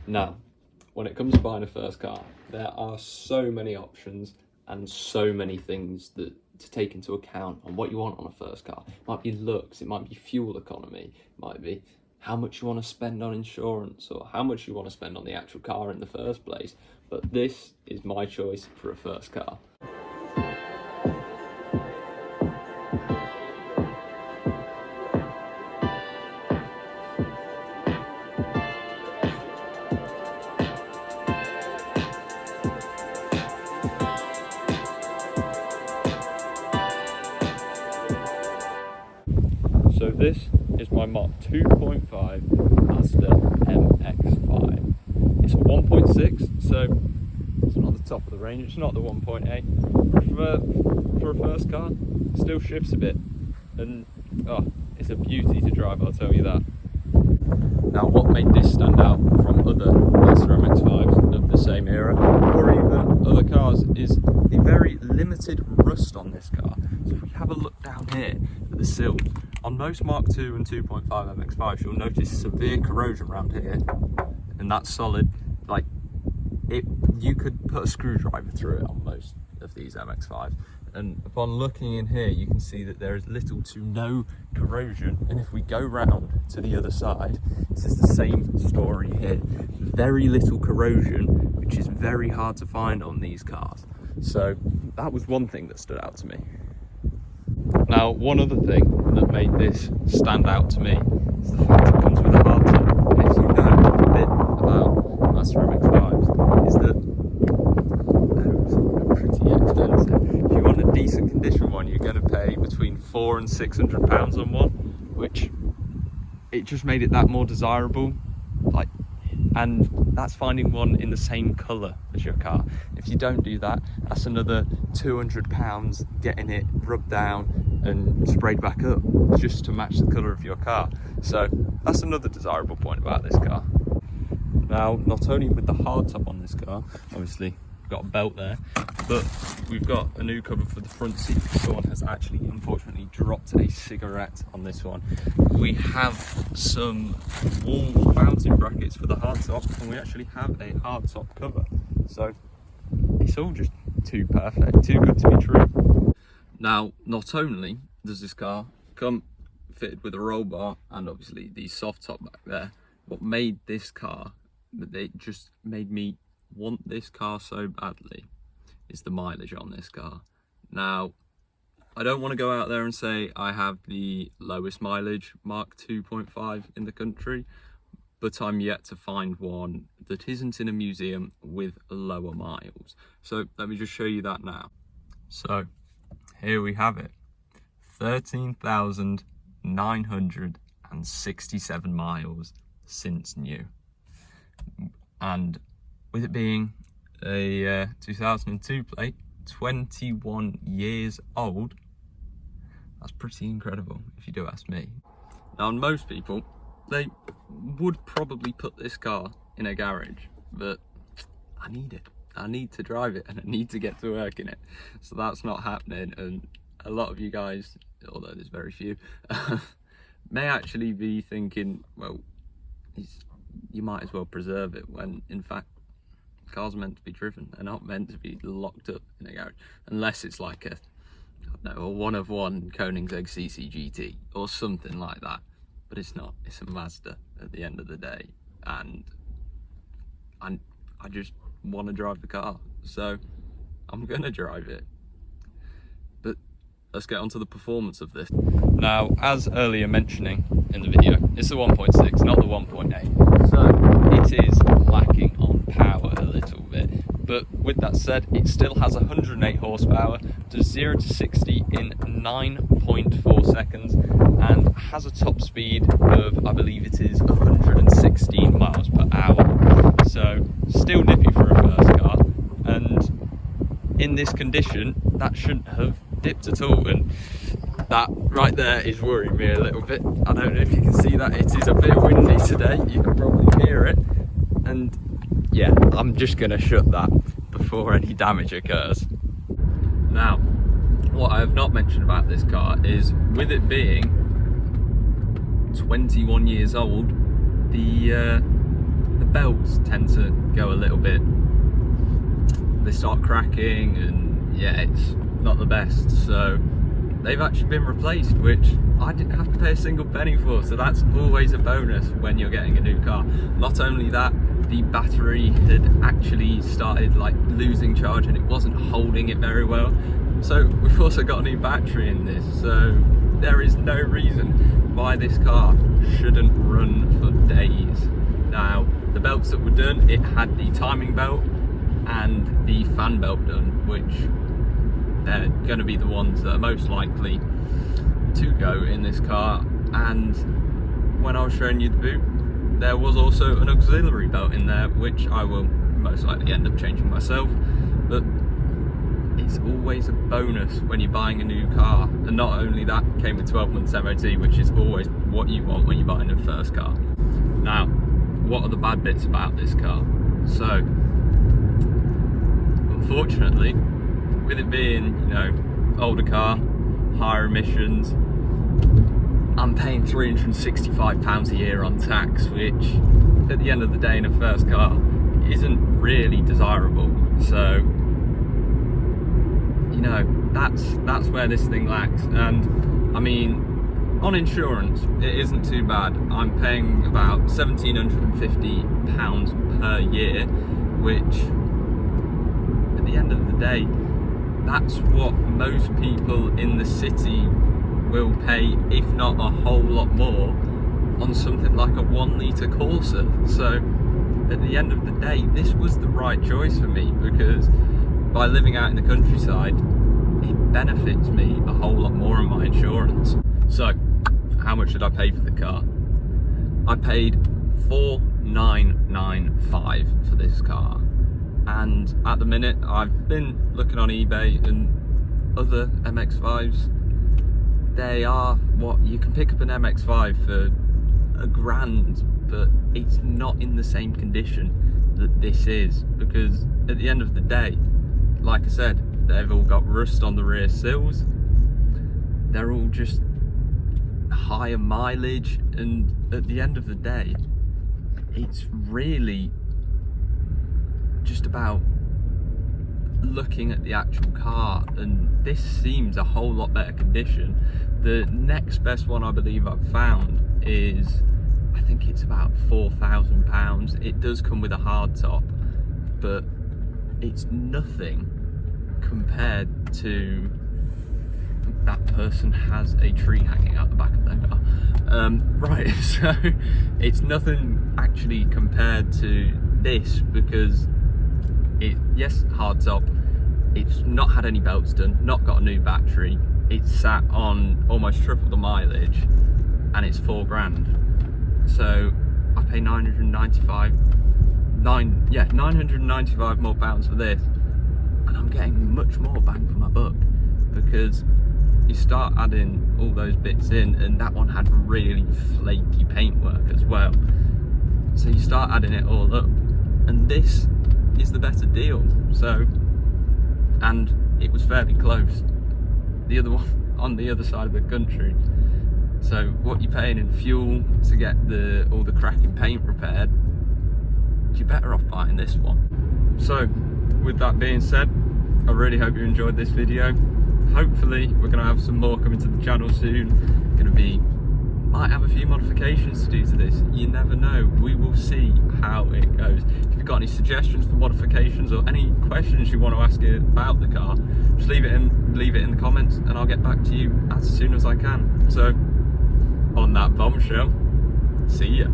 Now, when it comes to buying a first car, there are so many options and so many things that to take into account on what you want on a first car. It might be looks, it might be fuel economy, it might be how much you want to spend on insurance or how much you want to spend on the actual car in the first place. But this is my choice for a first car. So this is my Mark 2.5 Mazda MX-5. It's a 1.6, so it's not the top of the range, it's not the 1.8. For a first car, it still shifts a bit, and it's a beauty to drive, I'll tell you that. Now, what made this stand out from other Mazda MX-5s of the same era, or even other cars, is the very limited rust on this car. So if we have a look down here at the sill, on most Mark II and 2.5 MX-5s, you'll notice severe corrosion around here, and that's solid. Like, you could put a screwdriver through it on most of these MX-5s. And upon looking in here, you can see that there is little to no corrosion. And if we go round to the other side, it's just the same story here. Very little corrosion, which is very hard to find on these cars. So that was one thing that stood out to me. Now, one other thing that made this stand out to me is the fact it comes with a hardtop. And if you know a bit about Mazda MX-5s, is that those are pretty expensive. If you want a decent condition one, you're going to pay between £400 and £600 on one, which it just made it that more desirable. And that's finding one in the same colour as your car. If you don't do that, that's another £200 getting it rubbed down and sprayed back up just to match the colour of your car. So that's another desirable point about this car. Now, not only with the hardtop on this car, obviously we've got a belt there, but we've got a new cover for the front seat. Someone has actually unfortunately dropped a cigarette on this one. We have some wall mounting brackets for the hardtop, and we actually have a hardtop cover. So it's all just too perfect, too good to be true. Now, not only does this car come fitted with a roll bar and obviously the soft top back there, what made this car, it just made me want this car so badly, is the mileage on this car. Now, I don't want to go out there and say I have the lowest mileage Mark 2.5 in the country, but I'm yet to find one that isn't in a museum with lower miles. So let me just show you that now. So here we have it, 13,967 miles since new. And with it being a 2002 plate, 21 years old, that's pretty incredible if you do ask me. Now, most people, they would probably put this car in a garage, but I need it. I need to drive it and I need to get to work in it. So that's not happening, and a lot of you guys, although there's very few, may actually be thinking, well, you might as well preserve it, when in fact cars are meant to be driven. They're not meant to be locked up in a garage, unless it's like a, I don't know, a one-of-one Koenigsegg CC or something like that. But it's not. It's a Mazda at the end of the day, and I just want to drive the car, so I'm gonna drive it. But let's get on to the performance of this. Now, as earlier mentioning in the video, it's the 1.6, not the 1.8, so it is lacking on power a little bit. But with that said, it still has 108 horsepower, does 0 to 60 in 9.4 seconds, and has a top speed of, I believe it is 116 miles per hour. So still nippy for a first car, and in this condition, that shouldn't have dipped at all. And that right there is worrying me a little bit. I don't know if you can see that, it is a bit windy today, you can probably hear it, and yeah, I'm just gonna shut that before any damage occurs. Now, what I have not mentioned about this car is, with it being 21 years old, the the belts tend to go a little bit, they start cracking, and yeah, it's not the best. So they've actually been replaced, which I didn't have to pay a single penny for, so that's always a bonus when you're getting a new car. Not only that, the battery had actually started like losing charge and it wasn't holding it very well. So we've also got a new battery in this, so there is no reason why this car shouldn't run for days. Now, the belts that were done, it had the timing belt and the fan belt done, which they're going to be the ones that are most likely to go in this car. And when I was showing you the boot, there was also an auxiliary belt in there, which I will most likely end up changing myself. But it's always a bonus when you're buying a new car. And not only that, came with 12 months MOT, which is always what you want when you're buying a first car. Now, what are the bad bits about this car? So, unfortunately, with it being, you know, older car, higher emissions, I'm paying £365 a year on tax, which at the end of the day in a first car isn't really desirable. So, you know, that's where this thing lacks. And I mean, on insurance, it isn't too bad. I'm paying about £1,750 per year, which at the end of the day, that's what most people in the city will pay, if not a whole lot more, on something like a 1 litre Corsa. So at the end of the day, this was the right choice for me, because by living out in the countryside, it benefits me a whole lot more on my insurance. So how much did I pay for the car? I paid $4,995 for this car. And at the minute, I've been looking on eBay, and other MX-5s, they are what you can pick up an MX-5 for £1,000, but it's not in the same condition that this is, because at the end of the day, like I said, they've all got rust on the rear sills, they're all just higher mileage, and at the end of the day, it's really just about looking at the actual car, and this seems a whole lot better condition. The next best one I believe I've found is, I think it's about £4,000. It does come with a hard top, but it's nothing compared to, that person has a tree hanging out the back of their car. Right, so it's nothing actually compared to this, because yes, hard top, it's not had any belts done, not got a new battery, it's sat on almost triple the mileage, and it's £4,000. So I pay 995 more pounds for this, and I'm getting much more bang for my buck, because you start adding all those bits in, and that one had really flaky paintwork as well. So you start adding it all up, and this is the better deal. So, and it was fairly close, the other one on the other side of the country. So what you're paying in fuel to get all the cracking paint repaired, you're better off buying this one. So with that being said, I really hope you enjoyed this video. Hopefully we're going to have some more coming to the channel soon. Might have a few modifications to do to this, you never know. We will see how it goes. If you've got any suggestions for modifications or any questions you want to ask about the car, just leave it in the comments, and I'll get back to you as soon as I can. So on that bombshell, see ya.